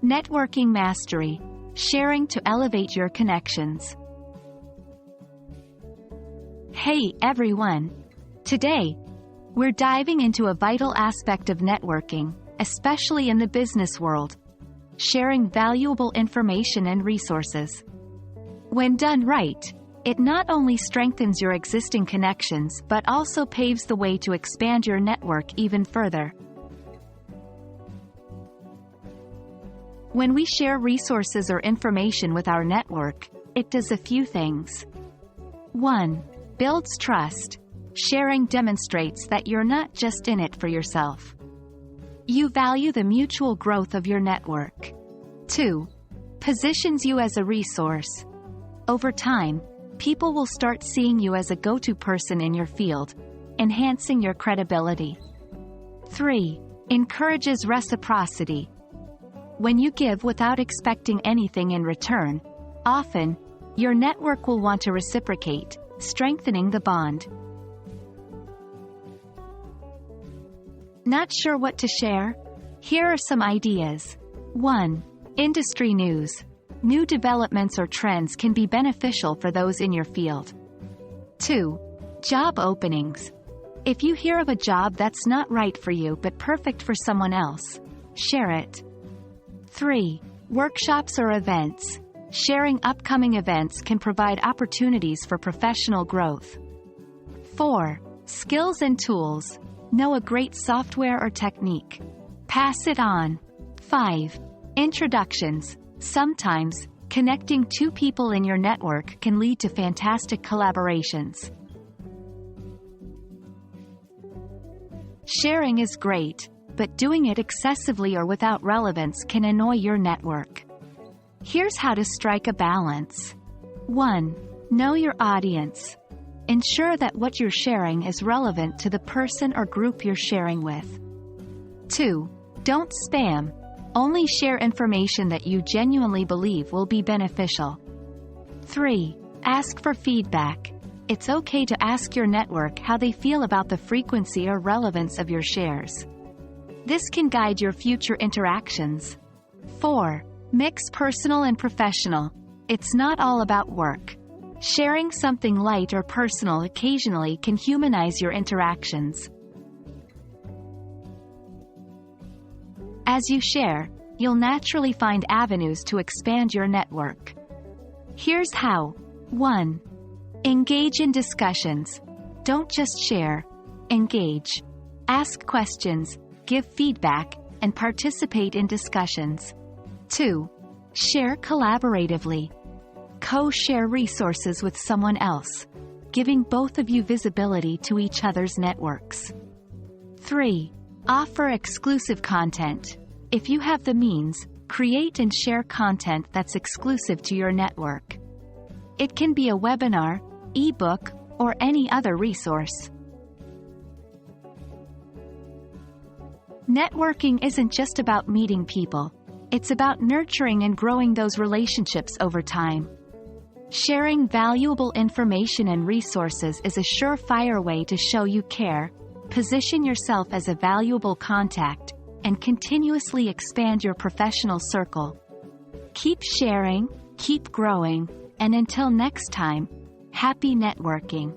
Networking mastery. Sharing to elevate your connections. Hey everyone! Today, we're diving into a vital aspect of networking, especially in the business world: sharing valuable information and resources. When done right, it not only strengthens your existing connections but also paves the way to expand your network even further. When we share resources or information with our network, it does a few things. 1. Builds trust. Sharing demonstrates that you're not just in it for yourself. You value the mutual growth of your network. 2. Positions you as a resource. Over time, people will start seeing you as a go-to person in your field, enhancing your credibility. 3. Encourages reciprocity. When you give without expecting anything in return, often, your network will want to reciprocate, strengthening the bond. Not sure what to share? Here are some ideas. 1. Industry news. New developments or trends can be beneficial for those in your field. 2. Job openings. If you hear of a job that's not right for you but perfect for someone else, share it. 3. Workshops or events. Sharing upcoming events can provide opportunities for professional growth. 4. Skills and tools. Know a great software or technique. Pass it on. 5. Introductions. Sometimes, connecting two people in your network can lead to fantastic collaborations. Sharing is great, but doing it excessively or without relevance can annoy your network. Here's how to strike a balance. 1. Know your audience. Ensure that what you're sharing is relevant to the person or group you're sharing with. 2. Don't spam. Only share information that you genuinely believe will be beneficial. 3. Ask for feedback. It's okay to ask your network how they feel about the frequency or relevance of your shares. This can guide your future interactions. 4. Mix personal and professional. It's not all about work. Sharing something light or personal occasionally can humanize your interactions. As you share, you'll naturally find avenues to expand your network. Here's how. 1. Engage in discussions. Don't just share. Engage. Ask questions, give feedback, and participate in discussions. 2. Share collaboratively. Co-share resources with someone else, giving both of you visibility to each other's networks. 3. Offer exclusive content. If you have the means, create and share content that's exclusive to your network. It can be a webinar, ebook, or any other resource. Networking isn't just about meeting people. It's about nurturing and growing those relationships over time. Sharing valuable information and resources is a surefire way to show you care, position yourself as a valuable contact, and continuously expand your professional circle. Keep sharing, keep growing, and until next time, happy networking.